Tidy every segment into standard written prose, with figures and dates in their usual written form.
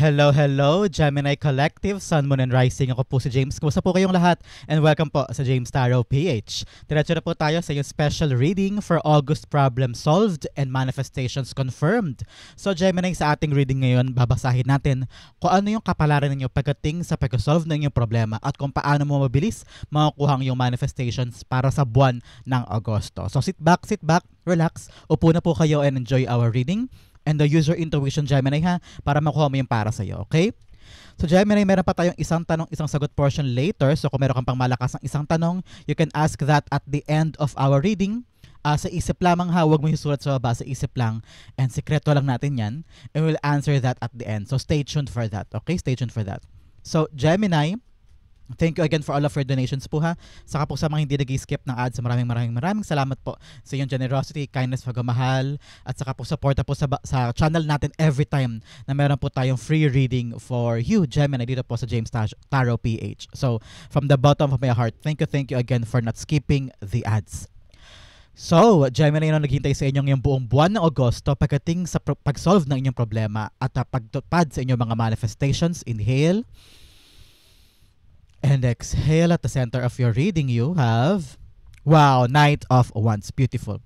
Hello, hello, Gemini Collective, Sun, Moon, and Rising. Ako po si James. Kumusta po kayong lahat? And welcome po sa James Tarot PH. Diretso na po tayo sa yung special reading for August Problem Solved and Manifestations Confirmed. So Gemini, sa ating reading ngayon, babasahin natin kung ano yung kapalaran ninyo pagdating sa pag-solve ng inyong problema at kung paano mo mabilis makukuha ang iyong manifestations para sa buwan ng Agosto. So sit back, relax, upo na po kayo and enjoy our reading. And the user intuition, Gemini, ha, para makuha mo yung para sa'yo, okay? So Gemini, meron pa tayong isang tanong, isang sagot portion later. So kung meron kang pang malakas ng isang tanong, you can ask that at the end of our reading. Sa isip lamang ha, huwag mo isulat sa baba, sa isip lang. And sekreto lang natin yan. And we'll answer that at the end. So stay tuned for that, okay? Stay tuned for that. So Gemini, thank you again for all of your donations po ha. Saka po sa mga hindi nag-skip ng ads, maraming salamat po sa iyong generosity, kindness, pagmamahal, at saka po suporta po sa channel natin every time na meron po tayong free reading for you, Gemini, dito po sa James Tarot PH. So, from the bottom of my heart, thank you again for not skipping the ads. So, Gemini, naghintay sa inyong yung buong buwan ng Agosto pagdating sa pag-solve ng inyong problema at pagtupad sa inyong mga manifestations. Inhale. And exhale. At the center of your reading, you have, wow, Knight of Wands. Beautiful.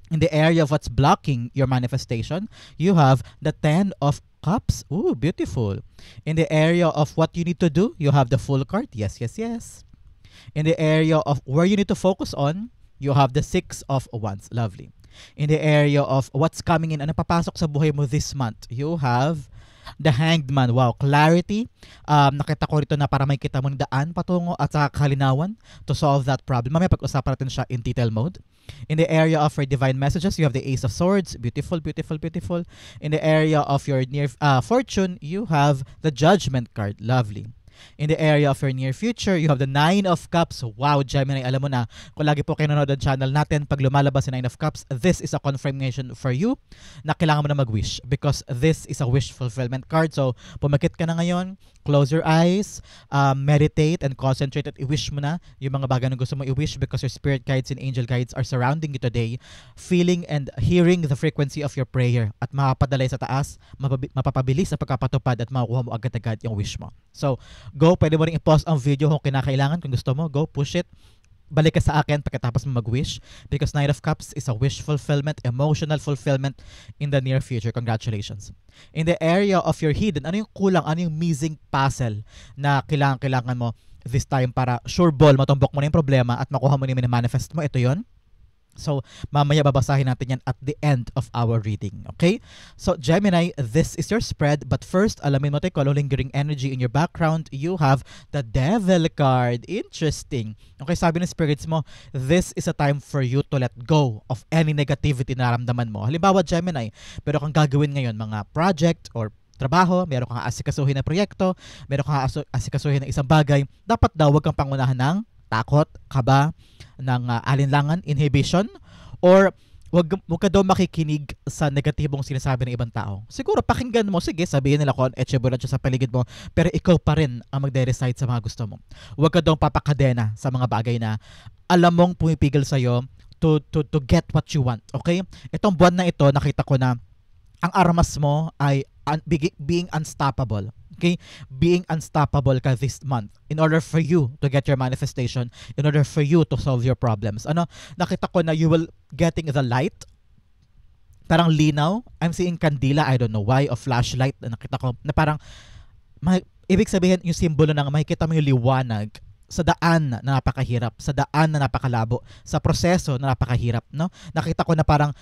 In the area of what's blocking your manifestation, you have the Ten of Cups. Ooh, beautiful. In the area of what you need to do, you have the Fool card. Yes. In the area of where you need to focus on, you have the Six of Wands. Lovely. In the area of what's coming in, ano papasok sa buhay mo this month, you have the Hanged Man. Wow, clarity. Nakita ko rito na para may kita mo ng daan patungo at sa kalinawan to solve that problem. Mamaya pag-usapan natin siya in detail mode. In the area of your divine messages, you have the Ace of Swords. Beautiful. In the area of your near fortune, you have the Judgment card. Lovely. In the area of your near future, you have the Nine of Cups. Wow, Gemini, alam mo na, kung lagi po kayo nanonood ng channel natin, pag lumalabas si Nine of Cups, this is a confirmation for you na kailangan mo na mag-wish because this is a wish fulfillment card. So, pumakit ka na ngayon, close your eyes, meditate and concentrate at i-wish mo na yung mga bagay na gusto mo i-wish because your spirit guides and angel guides are surrounding you today, feeling and hearing the frequency of your prayer at makapadalay sa taas, mapapabilis ang pagkapatupad at makukuha mo agad-agad yung wish mo. So, go, pwede mo rin i-pause ang video kung kinakailangan, kung gusto mo, go, push it. Balik ka sa akin pagkatapos mo mag-wish because Knight of Cups is a wish fulfillment, emotional fulfillment in the near future. Congratulations. In the area of your hidden, ano yung kulang, ano yung missing puzzle na kailangan mo this time para sure ball, matumbok mo na yung problema at makuha mo na yung manifest mo. Ito yon. So, mamaya babasahin natin yan at the end of our reading. Okay? So, Gemini, this is your spread. But first, alamin mo tayo kung lingering energy in your background. You have the Devil card. Interesting. Okay, sabi ng spirits mo, this is a time for you to let go of any negativity na naramdaman mo. Halimbawa, Gemini, pero kang gagawin ngayon mga project or trabaho, meron kang asikasuhin na proyekto, meron kang asikasuhin na isang bagay, dapat daw wag kang pangunahan ng takot, kaba, ng alinlangan, inhibition, or wag ka daw makikinig sa negatibong sinasabi ng ibang tao. Siguro pakinggan mo, sige, sabihin nila kung etchebulan siya sa paligid mo, pero ikaw pa rin ang magde-decide sa mga gusto mo. Wag ka daw papakadena sa mga bagay na alam mong pumipigil sa'yo to get what you want. Okay? Itong buwan na ito, nakita ko na ang armas mo ay being unstoppable. Okay? Being unstoppable ka this month in order for you to get your manifestation, in order for you to solve your problems. Nakita ko na you will getting the light, parang linaw. I'm seeing kandila, I don't know why, o flashlight na nakita ko, na parang, ibig sabihin yung simbolo ng makikita mo yung liwanag sa daan na napakahirap, sa daan na napakalabo, sa proseso na napakahirap. No? Nakita ko na parang,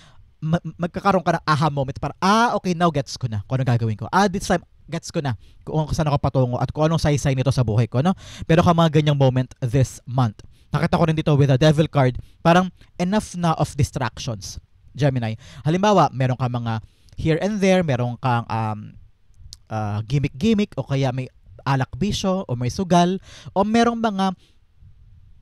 magkakaroon ka ng aha moment, parang, okay, now gets ko na kung anong gagawin ko. This time, gets ko na kung saan ako patungo at kung anong saysay nito sa buhay ko, no? Pero ka mga ganyang moment this month. Nakita ko rin dito with the Devil card, parang enough na of distractions, Gemini. Halimbawa, meron ka mga here and there, meron kang gimmick-gimmick o kaya may alak bisyo o may sugal o merong mga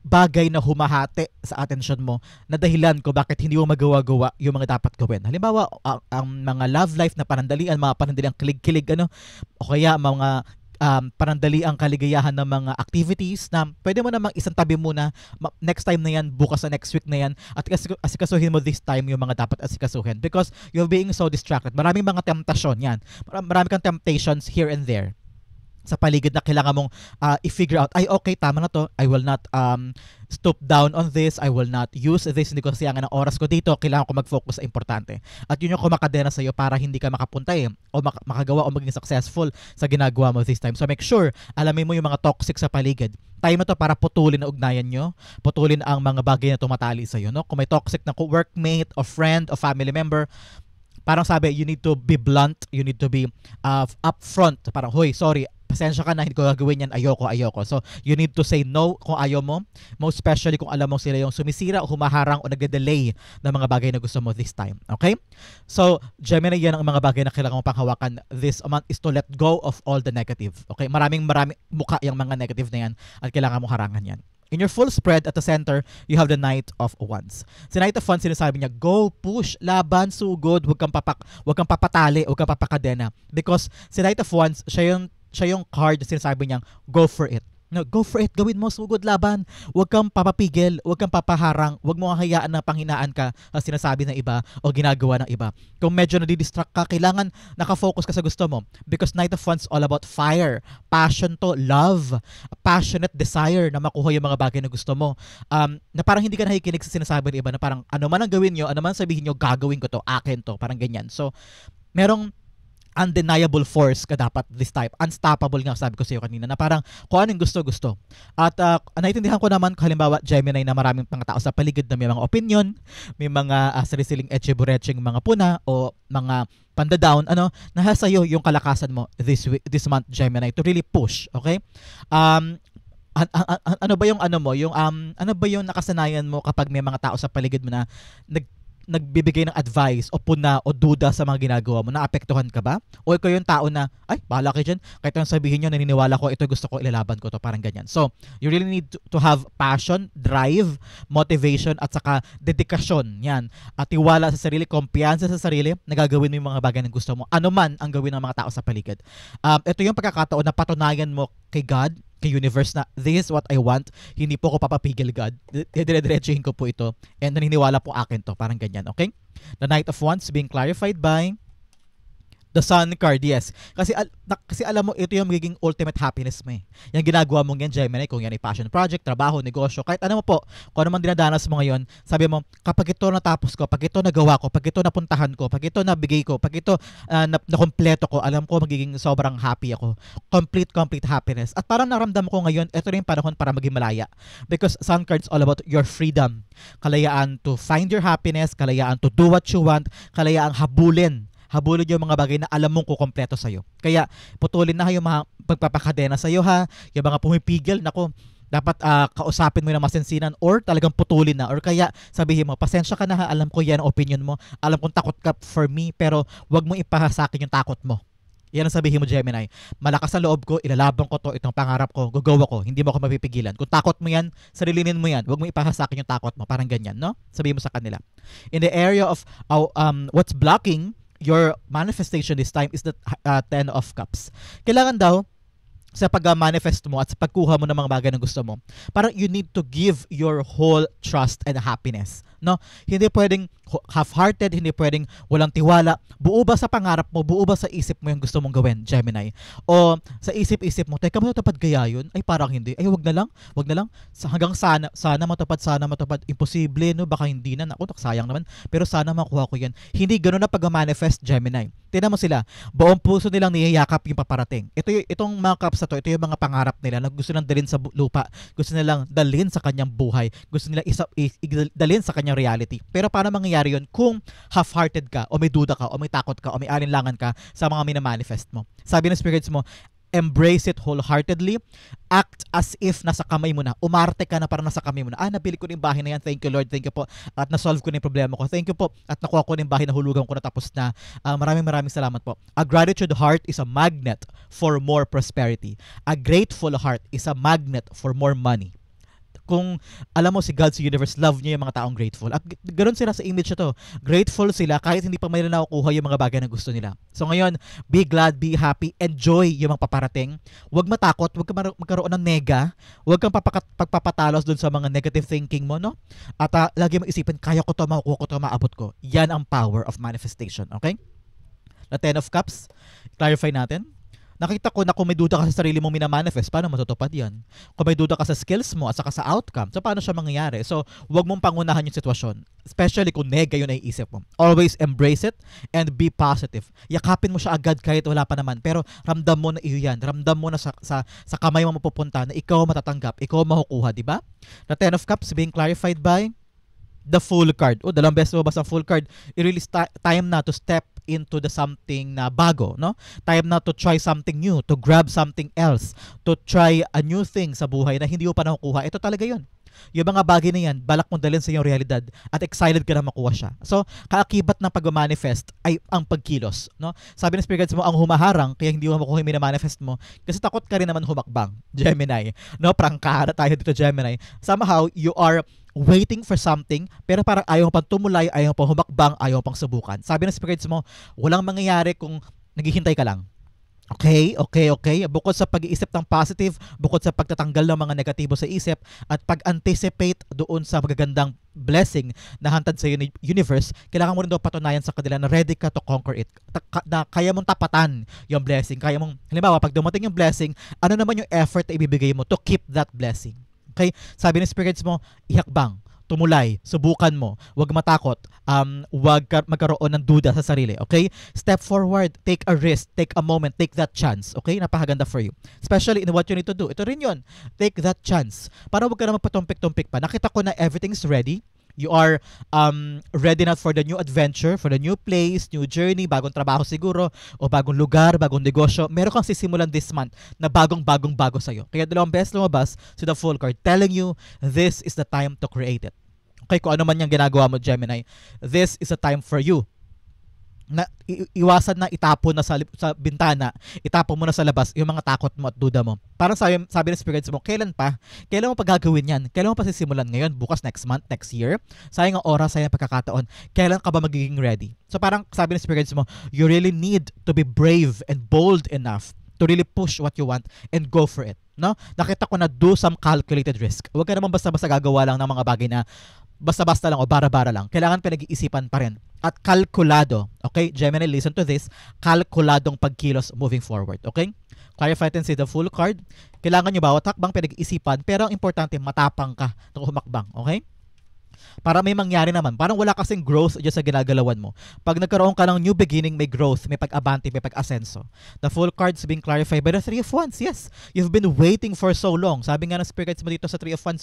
bagay na humahati sa atensyon mo na dahilan ko bakit hindi mo magawa-gawa yung mga dapat gawin. Halimbawa, ang mga love life na panandalian, mga panandaliang kilig-kilig, o kaya mga panandali ang kaligayahan ng mga activities na pwede mo namang isang tabi muna, next time na yan, bukas na next week na yan, at asikasuhin mo this time yung mga dapat asikasuhin because you're being so distracted. Maraming mga temptasyon yan. Marami kang temptations here and there sa paligid na kailangan mong i-figure out, ay okay, tama na to, I will not stoop down on this, I will not use this, hindi ko sayangan ng oras ko dito, kailangan ko mag-focus sa importante. At yun yung kumakadena sa'yo para hindi ka makapunta o makagawa o maging successful sa ginagawa mo this time. So make sure, alamin mo yung mga toxic sa paligid. Time na to para putulin ang ugnayan nyo, putulin ang mga bagay na tumatali sa'yo. No? Kung may toxic na workmate o friend o family member, parang sabi, you need to be blunt, you need to be upfront. Parang, hoy, sorry, pasensya ka na, hindi ko gagawin yan, ayoko. So, you need to say no kung ayaw mo, most especially kung alam mo sila yung sumisira o humaharang o nagde-delay ng mga bagay na gusto mo this time. Okay? So, Gemini, yan ang mga bagay na kailangan mo panghawakan this month is to let go of all the negative. Okay? Maraming mukha yung mga negative na yan at kailangan mo harangan yan. In your full spread at the center, you have the Knight of Wands. Si Knight of Wands, sinasabi niya, go, push, laban, sugod, huwag kang papatali, huwag kang papakadena. Because si Knight of Wands, siya yung card na sinasabi niyang, go for it. No, go for it, gawin mo, sugod, laban. Huwag kang papapigil, huwag kang papaharang, huwag mo hayaan na panghinaan ka sa sinasabi ng iba o ginagawa ng iba. Kung medyo nadidistract ka, kailangan nakafocus ka sa gusto mo. Because Knight of Wands all about fire, passion to, love, passionate desire na makuha yung mga bagay na gusto mo. Na parang hindi ka nakikinig sa sinasabi ng iba na parang ano man ang gawin nyo, ano man sabihin nyo, gagawin ko to, akin to, parang ganyan. So, merong undeniable force ka dapat this type. Unstoppable nga sabi ko sa iyo kanina na parang kung anong gusto. At naiintindihan ko naman halimbawa Gemini na maraming mga tao sa paligid na may mga opinion, may mga sarisiling etche-burecheng mga puna o mga panda-down, nasa iyo yung kalakasan mo this month Gemini to really push, okay? Ano ba yung ano ba yung nakasanayan mo kapag may mga tao sa paligid mo na nagbibigay ng advice o puna o duda sa mga ginagawa mo, naapektuhan ka ba? O ikaw yung tao na, ay, bahala kayo dyan, kahit yung sabihin nyo, naniniwala ko, ito gusto ko, ilalaban ko to, parang ganyan. So, you really need to have passion, drive, motivation, at saka dedikasyon, yan. At tiwala sa sarili, kumpiyansa sa sarili, nagagawin mo yung mga bagay na gusto mo. Ano man ang gawin ng mga tao sa paligid. Ito yung pagkakataon na patunayan mo kay God, kay universe na this is what I want, hindi po ko papapigil God, dire-diretsuhin ko po ito and naniniwala po akin to, parang ganyan, okay? The Knight of Wands being clarified by the Sun card, yes. Kasi alam mo, ito yung magiging ultimate happiness mo eh. Yung ginagawa mong yan, Gemini, kung yan ay passion project, trabaho, negosyo, kahit ano mo po, kung ano man dinadanas mo ngayon, sabi mo, kapag ito natapos ko, pag ito nagawa ko, pag ito napuntahan ko, pag ito nabigay ko, pag ito nakompleto ko, alam ko magiging sobrang happy ako. Complete happiness. At parang naramdam ko ngayon, ito rin yung panahon para maging malaya. Because Sun card's all about your freedom. Kalayaan to find your happiness, kalayaan to do what you want, kalayaan habulin yung mga bagay na alam mong kukompleto sa'yo. Kaya putulin na yung mga pagpapakadena sa'yo ha, yung mga pumipigil, nako, dapat kausapin mo yung masinsinan or talagang putulin na or kaya sabihin mo, pasensya ka na ha, alam ko yan ang opinion mo, alam kong takot ka for me, pero wag mo ipahasakin yung takot mo. Yan ang sabihin mo, Gemini. Malakas ang loob ko, ilalaban ko to, itong pangarap ko, gagawa ko, hindi mo ako mapipigilan. Kung takot mo yan, sarilinin mo yan, wag mo ipahasakin yung takot mo, parang ganyan, no? Sabihin mo sa kanila. In the area of what's blocking your manifestation this time is the 10 of Cups. Kailangan daw sa pag-manifest mo at sa pagkuha mo ng mga bagay na gusto mo, parang you need to give your whole trust and happiness. No? Hindi pwedeng half-hearted, hindi pwedeng walang tiwala. Buo ba sa pangarap mo, buo ba sa isip mo yung gusto mong gawin, Gemini? O sa isip-isip mo, teka, matutupad kaya yun? Ay, parang hindi. Ay, wag na lang. Hanggang sana matupad. Imposible, no? Baka hindi na. Naku, sayang naman. Pero sana makuha ko yan. Hindi ganun na pag-manifest, Gemini. Tingnan mo sila. Buong puso nilang niyayakap yung paparating. Itong mga cups na to, ito yung mga pangarap nila na gusto nilang dalhin sa lupa. Gusto nilang dalhin sa kanyang buhay. Gusto nilang dalhin sa kanyang reality. Pero paano mangyayari yun kung half-hearted ka o may duda ka o may takot ka o may alinlangan ka sa mga minamanifest mo? Sabi ng spirits mo, embrace it wholeheartedly. Act as if nasa kamay mo na. Umarte ka na parang nasa kamay mo na. Nabili ko na yung bahay na yan. Thank you, Lord. Thank you po. At na-solve ko na yung problema ko. Thank you po. At nakuha ko na yung bahay na hulugan ko na tapos na. Maraming salamat po. A gratitude heart is a magnet for more prosperity. A grateful heart is a magnet for more money. Kung alam mo si God, si universe, love niya yung mga taong grateful. At ganoon sila sa image na to. Grateful sila kahit hindi pa nila nakukuha yung mga bagay na gusto nila. So ngayon, be glad, be happy, enjoy yung mga paparating. Huwag matakot, huwag ka magkaroon ng nega, huwag kang pagpapatalos dun sa mga negative thinking mo, no? At lagi mong isipin, kaya ko to, makukuha ko to, maabot ko. Yan ang power of manifestation, okay? The Ten of Cups, clarify natin. Nakita ko na kung may duda ka sa sarili mong minamanifest, paano matutupad yan? Kung may duda ka sa skills mo at saka sa outcome, so paano siya mangyayari? So, huwag mong pangunahan yung sitwasyon. Especially kung nega yun ay isip mo. Always embrace it and be positive. Yakapin mo siya agad kahit wala pa naman. Pero ramdam mo na iyo yan. Ramdam mo na sa kamay mo mapupunta na ikaw matatanggap, ikaw makukuha, di ba? The Ten of Cups being clarified by the Fool card. O, dalawang beses mo basta Fool card. It really time na to step into the something na bago, no? Time na to try something new, to grab something else, to try a new thing sa buhay na hindi mo pa nakukuha. Ito talaga yun. Yung mga bagay na yan, balak mong dalhin sa iyong realidad at excited ka na makuha siya. So, kaakibat ng pag-manifest ay ang pagkilos, no? Sabi ng spirit guides mo, ang humaharang, kaya hindi mo makuha yung minamanifest mo, kasi takot ka rin naman humakbang, Gemini. No, prangkara tayo dito, Gemini. Somehow, you are waiting for something, pero parang ayaw pang tumulay, ayaw pang humakbang, ayaw pang subukan. Sabi ng spirits mo, walang mangyayari kung naghihintay ka lang. Okay. Bukod sa pag-iisip ng positive, bukod sa pagtatanggal ng mga negatibo sa isip, at pag-anticipate doon sa magagandang blessing na hantad sa universe, kailangan mo rin daw patunayan sa kanila na ready ka to conquer it. Na kaya mong tapatan yung blessing. Kaya mong, halimbawa, pag dumating yung blessing, ano naman yung effort na ibibigay mo to keep that blessing. Okay? Sabi ng spirits mo, ihakbang, tumulay, subukan mo, huwag matakot, huwag magkaroon ng duda sa sarili, okay? Step forward, take a risk, take a moment, take that chance, okay? Napakaganda for you. Especially in what you need to do. Ito rin yun, take that chance. Para huwag ka na magpatumpik-tumpik pa. Nakita ko na everything's ready. You are ready na for the new adventure, for the new place, new journey, bagong trabaho siguro, o bagong lugar, bagong negosyo. Meron kang sisimulan this month na bagong-bago sa'yo. Kaya dalawang beses lumabas si the Fool card telling you, this is the time to create it. Okay, kung ano man yung ginagawa mo, Gemini, this is a time for you na iwasan na itapon na sa bintana, itapon mo na sa labas yung mga takot mo at duda mo. Parang sabi ng spirits mo, kailan mo pa gagawin yan? Kailan mo pa sisimulan ngayon? Bukas, next month, next year? Sayang ang oras, sayang ang pagkakataon. Kailan ka ba magiging ready? So parang sabi ng spirits mo, you really need to be brave and bold enough to really push what you want and go for it. No? Nakita ko na do some calculated risk. Huwag ka naman basta-basta gagawa lang ng mga bagay na basta-basta lang o bara-bara lang. Kailangan pinag-iisipan pa rin. At kalkulado. Okay, Gemini, listen to this. Kalkuladong pagkilos moving forward. Okay? Clarify and see the Fool card. Kailangan nyo bawat hakbang pinag-iisipan, pero ang importante, matapang ka na humakbang. Okay? Para may mangyari naman. Parang wala kasing growth dyan sa ginagalawan mo. Pag nagkaroon ka ng new beginning, may growth, may pag-abante, may pag-asenso. The Fool cards being clarified by the Three of Wands. Yes, you've been waiting for so long. Sabi nga ng spirit guides mo dito sa Three of Wands,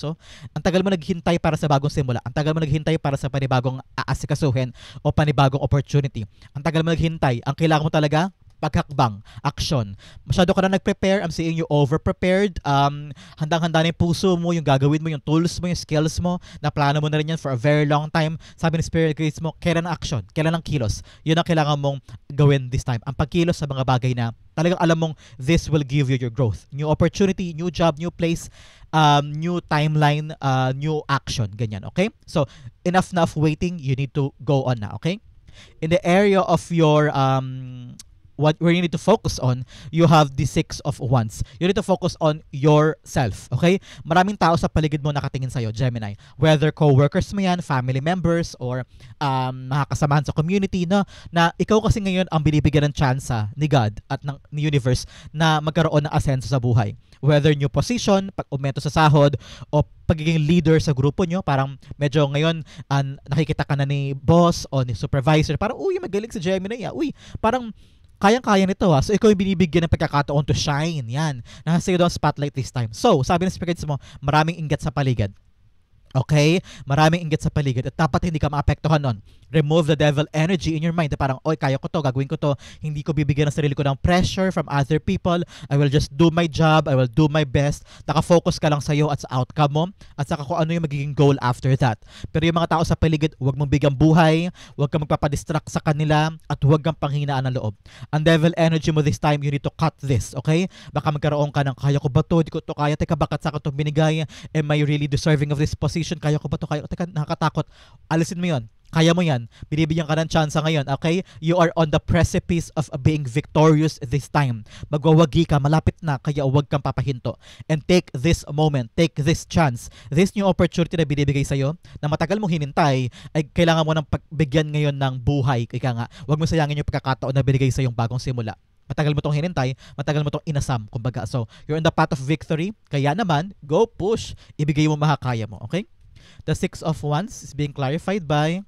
ang tagal mo naghintay para sa bagong simula. Ang tagal mo naghintay para sa panibagong aasikasuhin o panibagong opportunity. Ang tagal mo naghintay. Ang kailangan mo talaga, paghakbang, action. Masyado ka na nag-prepare. I'm seeing you over-prepared. Handang-handa na yung puso mo, yung gagawin mo, yung tools mo, yung skills mo. Naplano mo na rin yan for a very long time. Sabi ng spirit guides mo, kailan ang action? Kailan ang kilos? Yun ang kailangan mong gawin this time. Ang pagkilos sa mga bagay na talagang alam mong this will give you your growth. New opportunity, new job, new place, new timeline, new action. Ganyan, okay? So, enough waiting. You need to go on na, okay? In the area of your where you need to focus on, you have the Six of Wands. You need to focus on yourself, okay? Maraming tao sa paligid mo nakatingin sa'yo, Gemini. Whether co-workers mo yan, family members, or mga kasamahan sa community, no? Na ikaw kasi ngayon ang binibigyan ng tsansa ni God at ni universe na magkaroon ng asenso sa buhay. Whether new position, pag-aumento sa sahod, o pagiging leader sa grupo nyo, parang medyo ngayon nakikita ka na ni boss o ni supervisor, parang, uy, magaling si Gemini, uy, parang kayang-kaya nito So ikaw yung binibigyan ng pagkakataon to shine. Yan. Nasa iyo daw ang spotlight this time. So, sabi ng spirits mo, maraming ingat sa paligid. Okay? Maraming inggit sa paligid at dapat hindi ka maapektuhan nun. Remove the devil energy in your mind. Na parang, oy, kaya ko to, gagawin ko to. Hindi ko bibigyan ng sarili ko ng pressure from other people. I will just do my job. I will do my best. Nakafocus ka lang sa'yo at sa outcome mo at saka kung ano yung magiging goal after that. Pero yung mga tao sa paligid, huwag mong bigang buhay, huwag kang magpapadistract sa kanila at huwag kang panghinaan ng loob. Ang devil energy mo this time, you need to cut this, okay? Baka magkaroon ka ng, kaya ko ba to? Di ko to kaya. Teka, bakit sa akin to binigay? Am I really deserving of this position? Kaya ko ba to? Kaya ko? Teka, nakakatakot. Alisin mo yun. Kaya mo yan. Binibigyan ka ng chance ngayon, okay? You are on the precipice of being victorious this time. Magwawagi ka, malapit na, kaya huwag kang papahinto. And take this moment, take this chance, this new opportunity na binibigay sa'yo, na matagal mong hinintay, ay kailangan mo ng pagbigyan ngayon ng buhay. Kaya nga, huwag mo sayangin yung pagkakataon na binigay sa'yong bagong simula. Matagal mo tong hinintay, matagal mo tong inasam, kumbaga. So, you're on the path of victory, kaya naman, go push, ibigay mo makakaya mo, okay? The Six of Wands is being clarified by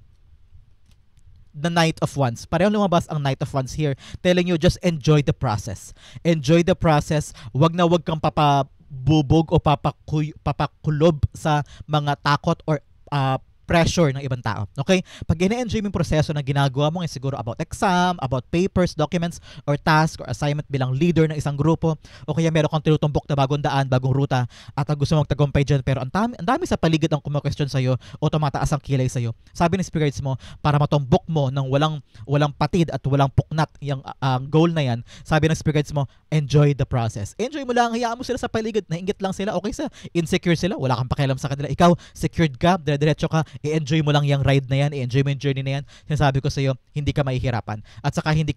the Knight of Wands. Parehong lumabas ang Knight of Wands here, telling you just enjoy the process. Enjoy the process. Wag kang papabubog o papakulob sa mga takot or pressure ng ibang tao. Okay? Pag ina-enjoy mo yung proseso na ginagawa mo, siguro about exam, about papers, documents, or task, or assignment bilang leader ng isang grupo, o kaya meron kang tinutumbok na bagong daan, bagong ruta, at gusto mong tagumpay dyan, pero ang dami sa paligid ang kumakwestiyon sa'yo o tumataas ang kilay sa'yo. Sabi ng spirits mo, para matumbok mo ng walang patid at walang puknat yung goal na yan, sabi ng spirits mo, enjoy the process. Enjoy mo lang, hayaan mo sila sa paligid, nainggit lang sila, okay sa insecure sila, wala kang pakialam sa kanila. Ikaw, secured ka, dire-diretso ka, i-enjoy mo lang yung ride na yan, i-enjoy mo yung journey na yan. Sinasabi ko sa iyo, hindi ka mahihirapan. At saka hindi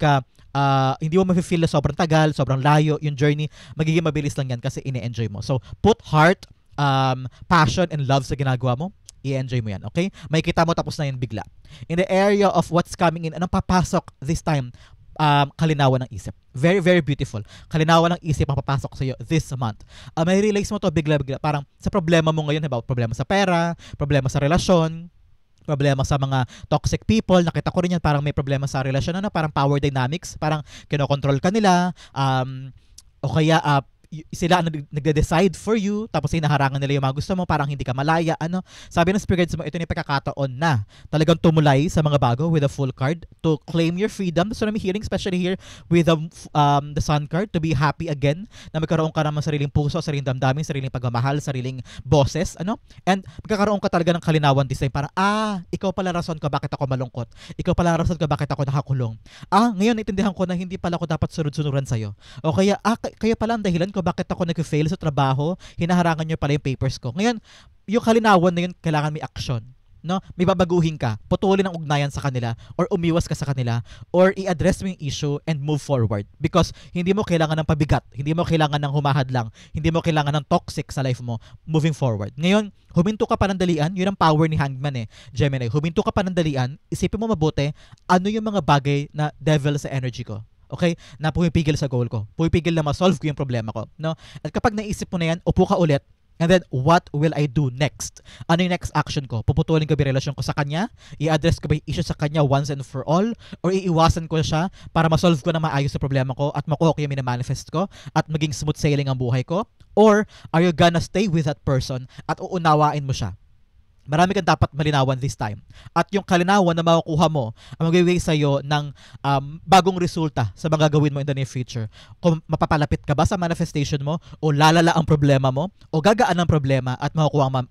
mo mafe-feel na sobrang tagal, sobrang layo yung journey, magiging mabilis lang yan kasi ini-enjoy mo. So, put heart, passion, and love sa ginagawa mo, i-enjoy mo yan, okay? May kita mo tapos na yan bigla. In the area of what's coming in, anong papasok this time? Kalinawan ng isip. Very, very beautiful. Kalinawan ng isip ang papasok sa iyo this month. May realize mo to bigla-bigla. Parang sa problema mo ngayon, about problema sa pera, problema sa relasyon, problema sa mga toxic people. Nakita ko rin yan, parang may problema sa relasyon, parang power dynamics, parang kinokontrol ka nila, o kaya sila ang nagde-decide for you, tapos hinaharangan nila yung mga gusto mo, parang hindi ka malaya, Sabi ng spirits mo, ito yung pagkakataon na talagang tumulay sa mga bago with a full card to claim your freedom. So, I'm hearing, especially here with the Sun card, to be happy again, na magkaroon ka naman sariling puso, sariling damdamin, sariling pagmamahal, sariling boses, And magkakaroon ka talaga ng kalinawan this time, parang, ikaw pala rason ko bakit ako malungkot. Ikaw pala rason ko bakit ako nakakulong. Ngayon, naintindihan ko na hindi pala ako dapat sunod-sunuran sa'yo. O kaya, kaya pala ang dahilan ko bakit ako nag-fail sa trabaho, hinaharangan nyo pala yung papers ko. Ngayon, yung kalinawan na yun, kailangan may action. May babaguhin ka, putulin ang ugnayan sa kanila, or umiwas ka sa kanila, or i-address mo yung issue and move forward. Because hindi mo kailangan ng pabigat, hindi mo kailangan ng humahadlang, hindi mo kailangan ng toxic sa life mo moving forward. Ngayon, huminto ka panandalian, yun ang power ni Hangman Gemini. Huminto ka panandalian, isipin mo mabuti, ano yung mga bagay na devil sa energy ko. Okay? Na pumipigil sa goal ko. Pumipigil na ma-solve ko yung problema ko. At kapag naisip mo na yan, upo ka ulit. And then, what will I do next? Ano yung next action ko? Puputulin ko ba yung relasyon ko sa kanya? I-address ko ba yung issue sa kanya once and for all? Or iiwasan ko siya para ma-solve ko na maayos sa problema ko at makuha ko yung minamanifest ko at maging smooth sailing ang buhay ko? Or are you gonna stay with that person at uunawain mo siya? Marami kang dapat malinawan this time. At yung kalinawan na makukuha mo ang magbibigay sa'yo ng bagong resulta sa mga gagawin mo in the near future. Kung mapapalapit ka ba sa manifestation mo, o lalala ang problema mo, o gagaan ang problema at makukuha ang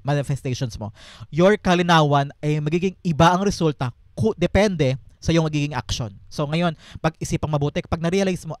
manifestations mo. Your kalinawan ay magiging iba ang resulta, depende sa iyong magiging action. So ngayon, pag-isipang mabuti, pag na-realize mo,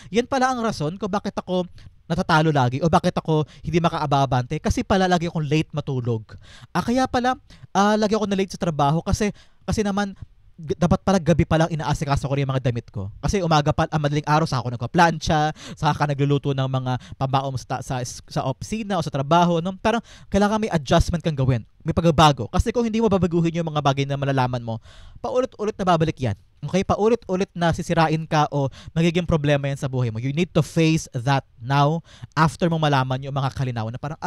yan pala ang rason kung bakit ako natatalo lagi o bakit ako hindi makaababante, kasi pala lagi akong late matulog. Kaya pala lagi ako na late sa trabaho kasi naman dapat pala gabi pa lang inaasikaso ko rin yung mga damit ko. Kasi umaga pa, madaling araw sa ako nagpa-plancha, sa ka nagluluto ng mga pambaon sa opisina o sa trabaho. Parang kailangan may adjustment kang gawin. May pagbabago. Kasi kung hindi mo babaguhin yung mga bagay na malalaman mo, paulit-ulit na babalik yan. Okay? Paulit-ulit na sisirain ka o magiging problema yan sa buhay mo. You need to face that now after mo malaman yung mga kalinawan na parang,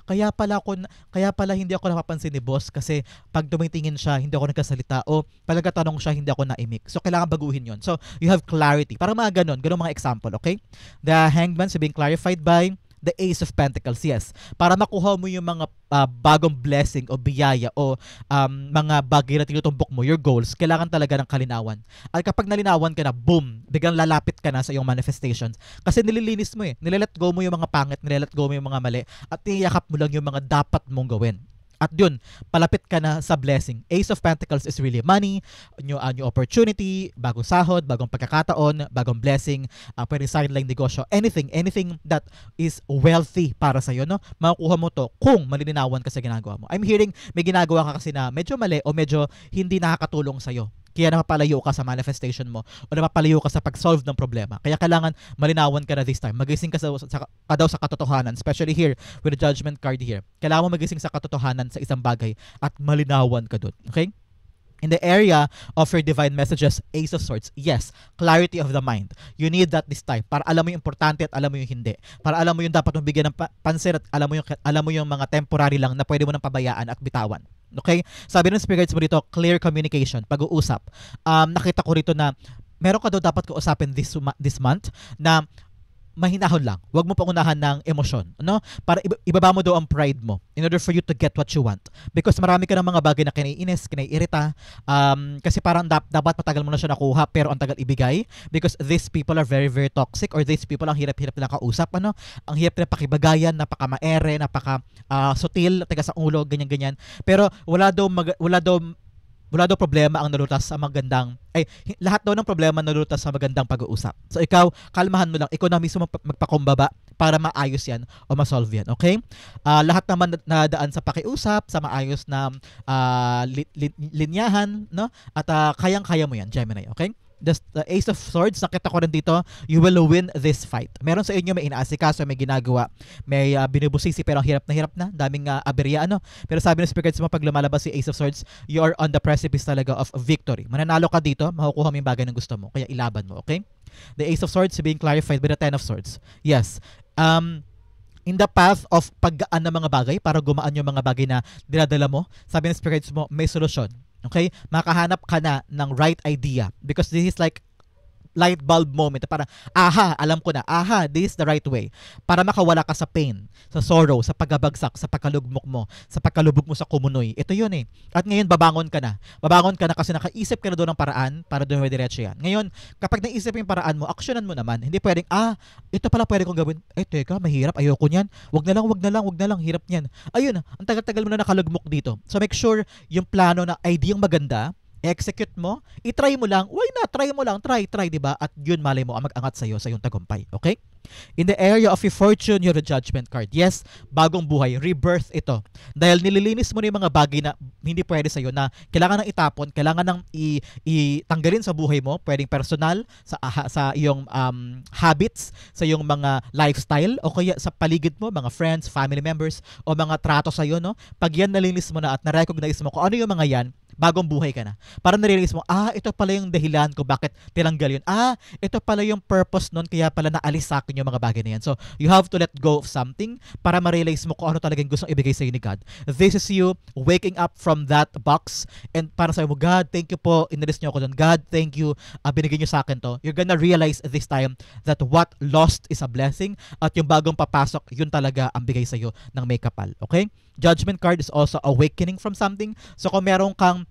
kaya pala hindi ako napapansin ni boss kasi pag tumitingin siya, hindi ako nagkasalita o palagatanong siya, hindi ako naimik. So, kailangan baguhin yon. So, you have clarity. Parang mga ganun mga example, okay? The Hangman is being clarified by The Ace of Pentacles, yes. Para makuha mo yung mga bagong blessing o biyaya o mga bagay na tinutumbok mo, your goals, kailangan talaga ng kalinawan. At kapag nalinawan ka na, boom, biglang lalapit ka na sa iyong manifestations. Kasi nililinis mo nilelet go mo yung mga pangit, nilelet go mo yung mga mali, at niyakap mo lang yung mga dapat mong gawin. At yun, palapit ka na sa blessing. Ace of Pentacles is really money, new opportunity, bagong sahod, bagong pagkakataon, bagong blessing, pwede sideline negosyo, anything that is wealthy para sa'yo, no? Makukuha mo to kung malilinawan ka sa ginagawa mo. I'm hearing may ginagawa ka kasi na medyo mali o medyo hindi nakakatulong sa'yo. Kaya napapalayo ka sa manifestation mo o napapalayo ka sa pag-solve ng problema. Kaya kailangan malinawan ka na this time. Magising ka daw sa katotohanan, especially here with the Judgment card here. Kailangan mo magising sa katotohanan sa isang bagay at malinawan ka dun. Okay? In the area of your divine messages, Ace of Swords, yes, clarity of the mind. You need that this time para alam mo yung importante at alam mo yung hindi. Para alam mo yung dapat mong bigyan ng pansin at alam mo yung mga temporary lang na pwede mo nang pabayaan at bitawan. Okay? Sabi ng spirits mo dito, clear communication, pag-uusap. Nakita ko rito na meron ka daw dapat kausapin this month na mahinahon lang. Huwag mo pangunahan ng emosyon, no? Para ibaba mo daw ang pride mo in order for you to get what you want. Because marami ka ng mga bagay na kinaiinis, kinaiirita, kasi parang dapat matagal mo na siya nakuha pero ang tagal ibigay because these people are very, very toxic or these people ang hirap-hirap na kausap, ano? Ang hirap na pakibagayan, napaka-maere, napaka-sutil, tigas sa ulo, ganyan-ganyan. Pero wala daw problema ang nalutas sa lahat daw ng problema nalutas sa magandang pag-uusap. So ikaw, kalmahan mo lang, ikaw na mismo magpakumbaba para maayos yan o masolve yan, okay? Lahat naman nadaan sa pakiusap, sa maayos na linyahan, no? At kayang-kaya mo yan, Gemini, okay? The Ace of Swords, nakita ko rin dito, you will win this fight. Meron sa inyo may inaasikaso, may ginagawa, may binubusisi pero ang hirap na, daming aberya, ano. Pero sabi ng spirits mo, pag lumalabas si Ace of Swords, you are on the precipice talaga of victory. Mananalo ka dito, makukuha mo yung bagay ng gusto mo, kaya ilaban mo, okay? The Ace of Swords being clarified with the Ten of Swords. Yes. In the path of paggaan ng mga bagay, para gumaan yung mga bagay na dinadala mo, sabi ng spirits mo, may solusyon. Okay? Makahanap ka na ng right idea because this is like light bulb moment. Parang, alam ko na. This is the right way. Para makawala ka sa pain, sa sorrow, sa pagabagsak, sa pagkalugmok mo, sa pagkalubog mo sa kumunoy. Ito yun eh. At ngayon, babangon ka na. Babangon ka na kasi nakaisip ka na doon ng paraan para doon may diretso yan. Ngayon, kapag naisip yung paraan mo, aksyonan mo naman. Hindi pwedeng, ito pala pwede kong gawin. Teka, mahirap. Ayoko niyan. Wag na lang. Hirap niyan. Ayun, ang tagal-tagal mo na nakalugmok dito. So make sure yung plano na ideyang maganda, execute mo, itry mo lang, why not? Try mo lang, try, diba? At yun, malay mo, ang mag-angat sa'yo, sa iyong tagumpay. Okay? In the area of your fortune, you're the Judgment card. Yes, bagong buhay, rebirth ito. Dahil nililinis mo na yung mga bagay na hindi pwede sa'yo, na kailangan nang itapon, kailangan nang itanggalin sa buhay mo, pwedeng personal, sa iyong habits, sa iyong mga lifestyle, o kaya sa paligid mo, mga friends, family members, o mga trato sa'yo, no? Pag yan nalinis mo na at na-recognize mo kung ano yung mga yan, bagong buhay ka na. Para na-realize mo, ito pala yung dahilan ko bakit tinanggal yun. Ito pala yung purpose nun, kaya pala naalis sa akin yung mga bagay na yan. So, you have to let go of something para ma-realize mo kung ano talagang gustong ibigay sa'yo ni God. This is you waking up from that box and para sa'yo mo, God, thank you po, inalis niyo ako dun. God, thank you, binigay niyo sa akin to. You're gonna realize this time that what lost is a blessing at yung bagong papasok, yun talaga ang bigay sa'yo ng may kapal. Okay? Judgment card is also awakening from something. So kung meron kang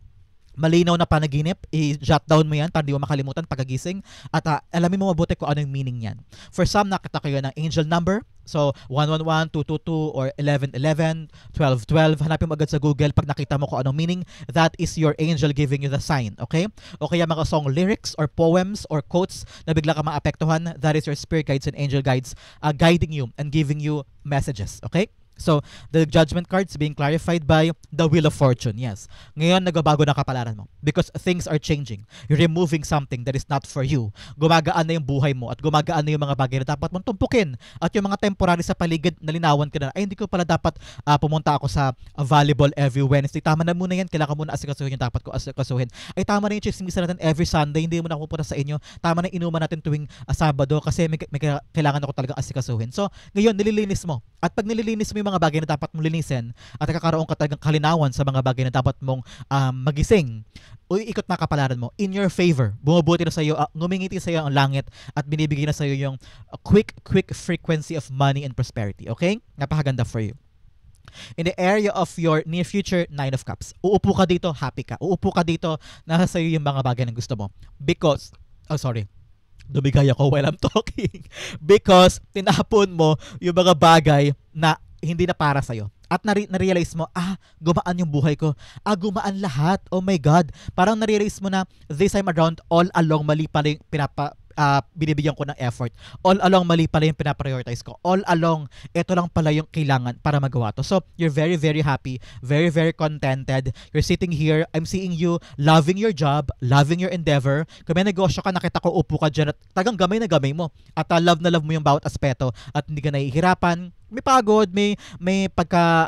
malinaw na panaginip, i-jot down mo yan para di mo makalimutan pagkagising at alamin mo mabuti kung ano yung meaning yan. For some, nakita kayo ng angel number. So, 111, 222, or 1111, 1212. Hanapin mo agad sa Google pag nakita mo kung anong meaning. That is your angel giving you the sign. Okay? O kaya mga song lyrics or poems or quotes na bigla ka maapektuhan. That is your spirit guides and angel guides guiding you and giving you messages. Okay? So, the judgment cards being clarified by the Wheel of Fortune. Yes. Ngayon, nagbabago na kapalaran mo. Because things are changing. You're removing something that is not for you. Gumagaan na yung buhay mo at gumagaan na yung mga bagay na dapat mong tumpukin. At yung mga temporary sa paligid, nalinawan ka na, hindi ko pala dapat pumunta ako sa volleyball every Wednesday. Tama na muna yan. Kailangan muna asikasuhin yung dapat ko asikasuhin. Tama na yung chismisa natin every Sunday. Hindi mo na pupunta sa inyo. Tama na inuman natin tuwing Sabado kasi may kailangan ako talagang asikasuhin. So, ngayon, nililinis mo. At pag nililinis mo yung mga bagay na dapat mong linisin at nakakaroon ka talagang kalinawan sa mga bagay na dapat mong magising, ikot na kapalaran mo in your favor. Bumubuti na sa iyo, ngumingiti sa iyo ang langit at binibigay na sa iyo yung quick frequency of money and prosperity. Okay? Napakaganda for you. In the area of your near future, 9 of Cups. Uupo ka dito, happy ka. Uupo ka dito, nasa sa iyo yung mga bagay na gusto mo. Because, dumigay ako while I'm talking. Because tinapon mo yung mga bagay na hindi na para sa'yo. At na-realize mo, gumaan yung buhay ko. Gumaan lahat. Oh my God. Parang na-realize mo na this time around, all along mali pala yung binibigyan ko ng effort. All along mali pala yung pinaprioritize ko. All along, ito lang pala yung kailangan para magawa to. So, you're very, very happy, very, very contented. You're sitting here, I'm seeing you loving your job, loving your endeavor. Kung may negosyo ka, nakita ko upo ka dyan at tagang gamay na gamay mo. At love na love mo yung bawat aspeto at hindi ka nahihirapan. May pagod, may pagka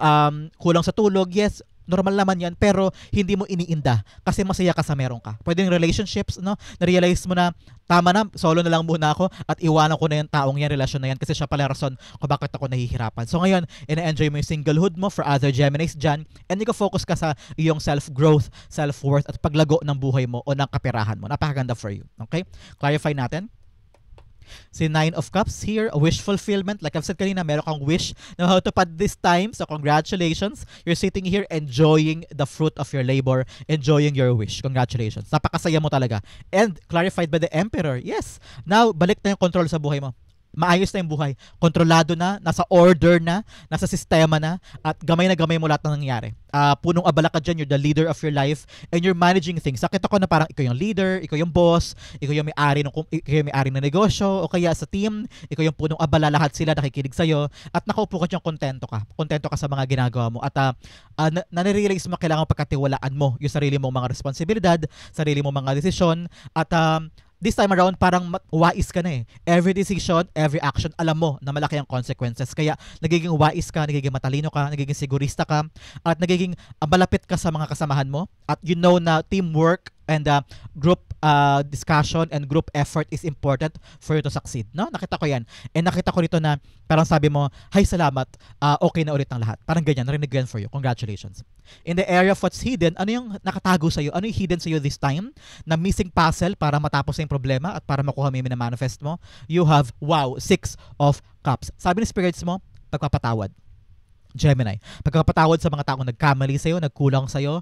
kulang sa tulog. Yes, normal naman yan, pero hindi mo iniinda kasi masaya ka sa meron ka. Pwedeng relationships, no? Na-realize mo na, tama na, solo na lang muna ako at iwanan ko na yung taong yan, relasyon na yan kasi siya pala rason kung bakit ako nahihirapan. So ngayon, ina-enjoy mo yung singlehood mo for other Geminis dyan and focus ka sa iyong self-growth, self-worth at paglago ng buhay mo o ng kapirahan mo. Napakaganda for you. Okay? Clarify natin. Si 9 of Cups here, a wish fulfillment. Like I've said kanina, meron kang wish na how to pad this time. So congratulations. You're sitting here enjoying the fruit of your labor, enjoying your wish. Congratulations. Napakasaya mo talaga. And clarified by the Emperor. Yes. Now, balik na yung control sa buhay mo. Maayos na yung buhay. Kontrolado na, nasa order na, nasa sistema na, at gamay na gamay mo lahat ng nangyayari. Punong abala ka dyan, you're the leader of your life, and you're managing things. Nakita ko na parang ikaw yung leader, ikaw yung boss, ikaw yung may-ari ng negosyo, o kaya sa team, ikaw yung punong abala, lahat sila nakikinig sa'yo, at nakaupo ka dyan, kontento ka. Kontento ka sa mga ginagawa mo. At nare-realize mo, kailangan pagkatiwalaan mo yung sarili mong mga responsibilidad, sarili mong mga desisyon, at this time around, parang wais ka na eh. Every decision, every action, alam mo na malaki ang consequences. Kaya nagiging wais ka, nagiging matalino ka, nagiging sigurista ka, at nagiging malapit ka sa mga kasamahan mo. At you know na teamwork and group discussion and group effort is important for you to succeed. No? Nakita ko yan. And nakita ko rito na parang sabi mo, hi, salamat, okay na ulit ng lahat. Parang ganyan, narinig yan for you. Congratulations. In the area of what's hidden, ano yung nakatago sa'yo? Ano yung hidden sa'yo this time? Na missing puzzle para matapos yung problema at para makuha mo yung manifest mo? You have, 6 of Cups. Sabi ng spirits mo, pagpapatawad. Gemini, pagkakapatawad sa mga taong nagkamali sa'yo, nagkulang sa'yo,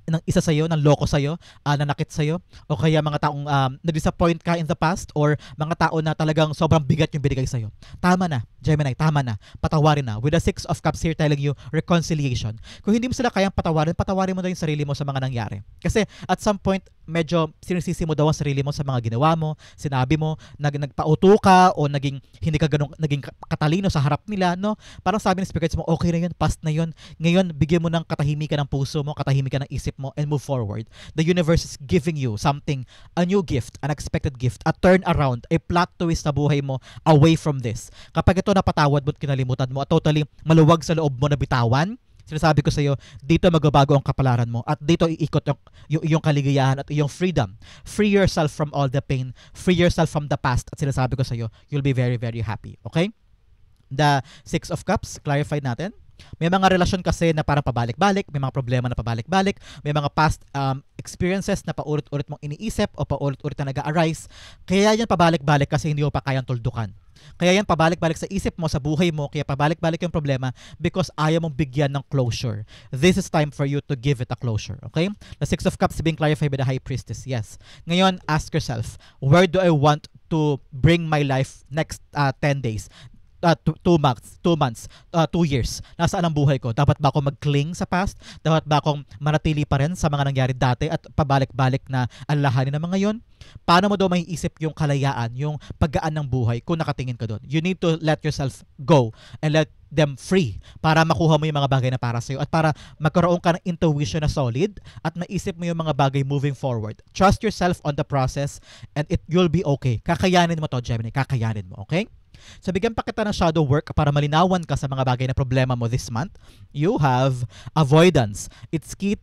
ng isa sa'yo, ng loko sa'yo, nanakit sa'yo, o kaya mga taong na-disappoint ka in the past, or mga tao na talagang sobrang bigat yung binigay sa'yo. Tama na, Gemini, tama na. Patawarin na. With the 6 of Cups here telling you, reconciliation. Kung hindi mo sila kayang patawarin mo na yung sarili mo sa mga nangyari. Kasi at some point, medyo sinisisi mo daw ang sarili mo sa mga ginawa mo, sinabi mo, nagpauto ka, o naging hindi ka ganun, naging katalino sa harap nila, no? Parang sabi ng spirits mo, okay na yun, past na yun. Ngayon, bigyan mo ng katahimikan ng puso mo, katahimikan ng isip mo, and move forward. The universe is giving you something, a new gift, an unexpected gift, a turn around, a plot twist sa buhay mo away from this. Kapag ito napatawad mo at kinalimutan mo at totally maluwag sa loob mo na bitawan, sinasabi ko sa iyo, dito magbabago ang kapalaran mo at dito iikot yung iyong kaligayahan at iyong freedom. Free yourself from all the pain. Free yourself from the past at sinasabi ko sa iyo, you'll be very, very happy. Okay? The 6 of Cups, clarified natin. May mga relasyon kasi na parang pabalik-balik, may mga problema na pabalik-balik, may mga past experiences na paulit-ulit mong iniisip o paulit-ulit na nag-arise. Kaya yan pabalik-balik kasi hindi mo pa kayang tuldukan. Kaya yan pabalik-balik sa isip mo, sa buhay mo, kaya pabalik-balik yung problema because ayaw mong bigyan ng closure. This is time for you to give it a closure. Okay? The 6 of Cups being clarified by the High Priestess. Yes. Ngayon, ask yourself, where do I want to bring my life next 10 days? 2 months, 2 years. Nasaan ang buhay ko? Dapat ba ako mag-cling sa past? Dapat ba akong manatili pa rin sa mga nangyari dati at pabalik-balik na alalahanin ng mga yon? Paano mo daw maiisip yung kalayaan, yung paggaan ng buhay kung nakatingin ka doon? You need to let yourself go and let them free para makuha mo yung mga bagay na para sa'yo at para magkaroon ka ng intuition na solid at maisip mo yung mga bagay moving forward. Trust yourself on the process and you'll be okay. Kakayanin mo to, Gemini. Kakayanin mo, okay? So bigyan pa kita ng shadow work para malinawan ka sa mga bagay na problema mo this month. You have avoidance. It's key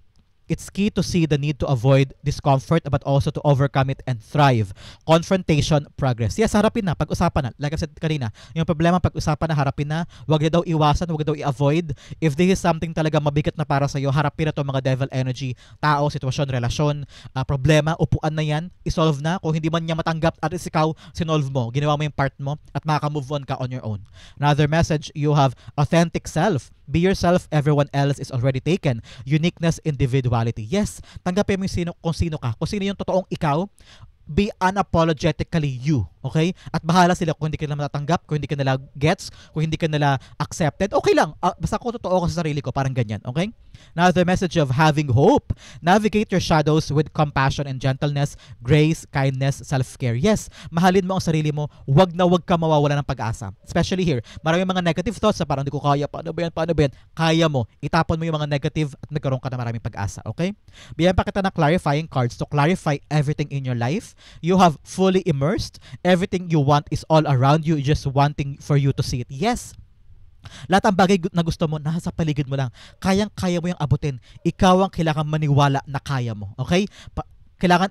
It's key to see the need to avoid discomfort but also to overcome it and thrive. Confrontation, progress. Yes, harapin na, pag-usapan na. Like I said kanina, yung problema pag-usapan na, harapin na. Huwag na daw iwasan, huwag na daw i-avoid. If this is something talaga mabigat na para sa'yo, harapin na to mga devil energy, tao, sitwasyon, relasyon, problema, upuan na yan, isolve na. Kung hindi man niya matanggap, at least ikaw, sinolve mo, ginawa mo yung part mo, at makaka-move on ka on your own. Another message, you have authentic self. Be yourself, everyone else is already taken. Uniqueness, individuality. Yes, tanggapin mo yung kung sino ka. Kung sino yung totoong ikaw, be unapologetically you. Okay? At bahala sila kung hindi ka nila matatanggap, kung hindi ka nila gets, kung hindi ka nila accepted. Okay lang. Basta ko totoo ko sa sarili ko. Parang ganyan. Okay? Now, the message of having hope. Navigate your shadows with compassion and gentleness, grace, kindness, self-care. Yes, mahalin mo ang sarili mo. Wag na wag ka mawawala ng pag-asa. Especially here. Maraming mga negative thoughts na parang hindi ko kaya. Paano ba yan? Paano ba yan? Kaya mo. Itapon mo yung mga negative at nagkaroon ka na maraming pag-asa. Okay? Bigyan pa kita ng clarifying cards to clarify everything in your life. You have fully immersed. Everything you want is all around you. Just wanting for you to see it. Yes. Lahat ng bagay na gusto mo, nasa paligid mo lang. Kayang-kaya mo yung abutin. Ikaw ang kailangan maniwala na kaya mo. Okay? Kailangan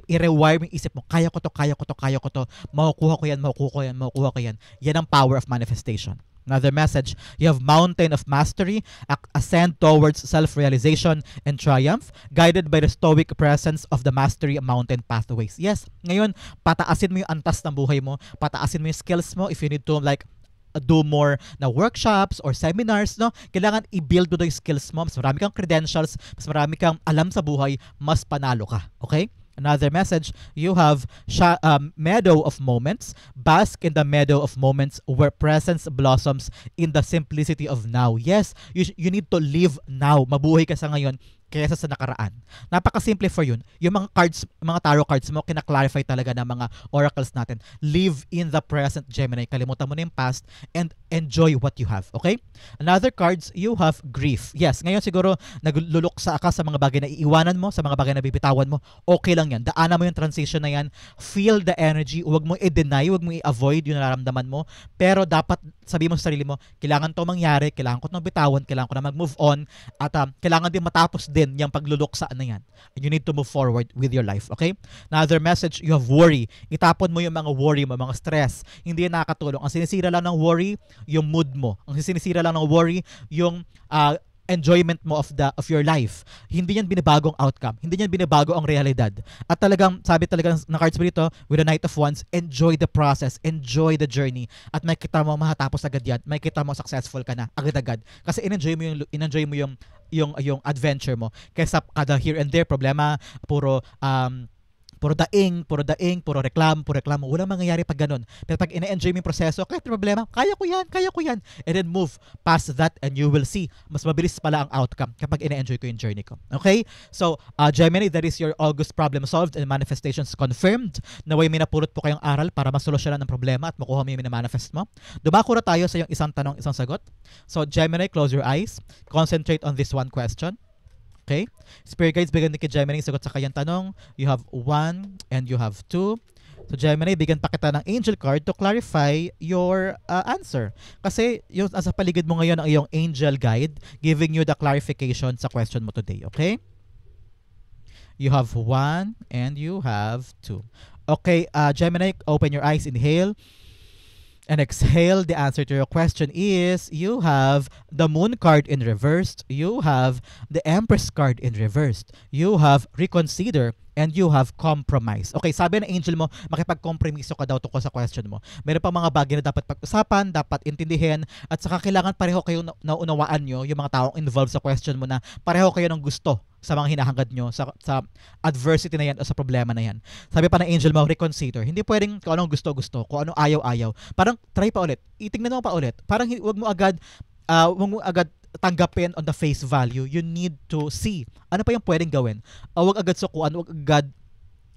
i-rewire mo yung isip mo. Kaya ko to, kaya ko to, kaya ko to. Makukuha ko yan, makukuha ko yan, makukuha ko yan. Yan ang power of manifestation. Another message, you have mountain of mastery, ascend towards self-realization and triumph, guided by the stoic presence of the mastery mountain pathways. Yes, ngayon, pataasin mo yung antas ng buhay mo, pataasin mo yung skills mo if you need to like do more na workshops or seminars, no? Kailangan i-build mo yung skills mo. Mas marami kang credentials, mas marami kang alam sa buhay, mas panalo ka. Okay? Another message, you have meadow of moments. Bask in the meadow of moments where presence blossoms in the simplicity of now. Yes, you need to live now. Mabuhay ka sa ngayon kaysa sa nakaraan. Napaka-simple for yun. Yung mga cards, mga tarot cards mo, kina-clarify talaga ng mga oracles natin. Live in the present, Gemini. Kalimutan mo na yung past and enjoy what you have. Okay? Another cards, you have grief. Yes, ngayon siguro nagluluksa ka sa mga bagay na iiwanan mo, sa mga bagay na bibitawan mo. Okay lang yan. Daanan mo yung transition na yan. Feel the energy. Huwag mo i-deny, huwag mo i-avoid yung nararamdaman mo. Pero dapat sabihin mo sa sarili mo, kailangan to mangyari, kailangan ko itong bitawan, kailangan ko na mag-move on, at kailangan din matapos din yung pagluluksa na yan. And you need to move forward with your life. Okay? Another message, you have worry. Itapon mo yung mga worry mo, mga stress. Hindi yan nakakatulong. Ang sinisira lang ng worry, yung mood mo. Ang sinisira lang ng worry, yung enjoyment mo of your life. Hindi yan binibagong outcome. Hindi yan binabago ang realidad. At talagang, sabi talaga ng cards mo dito, with the Knight of Wands, enjoy the process, enjoy the journey. At may kita mo mahatapos agad yan. May kita mo successful ka na agad-agad. Kasi in-enjoy mo yung adventure mo. Kaysa kada here and there problema, puro reklamo. Walang mangyayari pag ganun. Pero pag ina-enjoy mo yung proseso, kahit problema, kaya ko yan. And then move past that and you will see, mas mabilis pala ang outcome kapag ina-enjoy ko yung journey ko. Okay? So, Gemini, that is your August problem solved and manifestations confirmed. Naway may napulot po kayong aral para masolusyonan ng problema at makuha mo yung manifest mo. Dumako na tayo sa yung isang tanong, isang sagot. So, Gemini, close your eyes. Concentrate on this one question. Okay? Spirit guides, bigyan din kay Gemini sagot sa kanyang tanong. You have 1 and you have 2. So Gemini, bigyan pa kita ng angel card to clarify your answer. Kasi yung sa paligid mo ngayon ang iyong angel guide giving you the clarification sa question mo today. Okay? You have 1 and you have 2. Okay, Gemini, open your eyes, inhale. And exhale. The answer to your question is you have the Moon card in reversed, you have the Empress card in reversed, you have reconsider, and you have compromise. Okay, sabi ng angel mo, makipag-kompromiso ka daw tungkol sa question mo. Meron pang mga bagay na dapat pag-usapan, dapat intindihin, at saka kailangan pareho kayo naunawaan nyo, yung mga taong involved sa question mo na pareho kayo ng gusto sa mga hinahangad nyo, sa adversity na yan o sa problema na yan. Sabi pa ng angel mo, reconsider. Hindi pwedeng kung anong gusto-gusto, kung anong ayaw-ayaw. Parang try pa ulit. Itingnan mo pa ulit. Parang wag mo agad tanggapin on the face value. You need to see ano pa yung pwedeng gawin. Huwag agad sukuan, huwag agad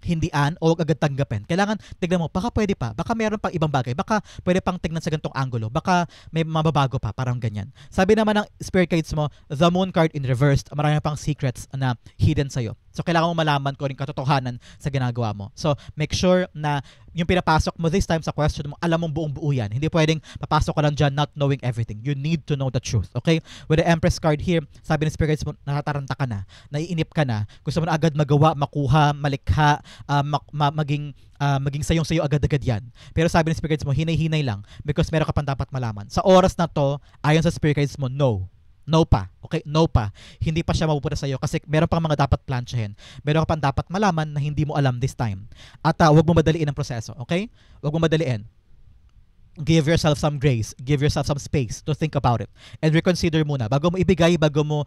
hindian, o huwag agad tanggapin. Kailangan tignan mo, baka pwede pa, baka meron pang ibang bagay, baka pwede pang tignan sa ganitong angulo, baka may mababago pa, parang ganyan. Sabi naman ng spirit guides mo, the Moon card in reversed, marami pang secrets na hidden sa'yo. So, kailangan mo malaman kung anong katotohanan sa ginagawa mo. So, make sure na yung pinapasok mo this time sa question mo, alam mong buong-buo yan. Hindi pwedeng papasok ka lang dyan not knowing everything. You need to know the truth, okay? With the Empress card here, sabi ng spirit guides mo, natataranta ka na, naiinip ka na, gusto mo na agad magawa, makuha, malikha, maging sayong-sayo agad-agad yan. Pero sabi ng spirit guides mo, hinay-hinay lang because meron ka pang dapat malaman. Sa oras na to, ayon sa spirit guides mo, no. No pa. Okay? No pa. Hindi pa siya mapupunta sa'yo kasi meron pang mga dapat plansyahin. Meron ka pang dapat malaman na hindi mo alam this time. At huwag mo madaliin ang proseso. Okay? Huwag mo madaliin. Give yourself some grace. Give yourself some space to think about it. And reconsider muna. Bago mo ibigay, bago mo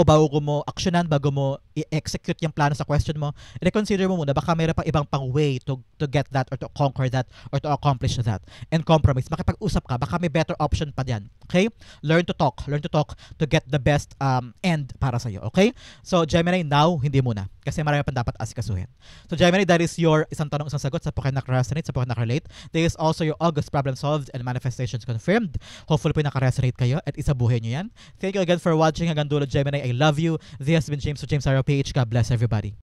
bago mo aksyonan, bago mo i-execute yung plano sa question mo, reconsider mo muna. Baka mayroon pang ibang pang way to get that or to conquer that or to accomplish that. And compromise. Makipag-usap ka. Baka may better option pa dyan. Okay? Learn to talk. Learn to talk to get the best end para sa'yo. Okay? So, Gemini, now, hindi muna. Kasi marami pang dapat asikasuhin. So, Gemini, that is your isang tanong, isang sagot sa po kayo nakaresonate, sa po kayo nakarelate. This is also your August problem solved and manifestations confirmed. Hopefully po nakaresonate kayo at isabuhin nyo yan. Thank you again for watching. Hanggang dulo, Gemini. I love you. This has been James to James Arrow PH. God bless everybody.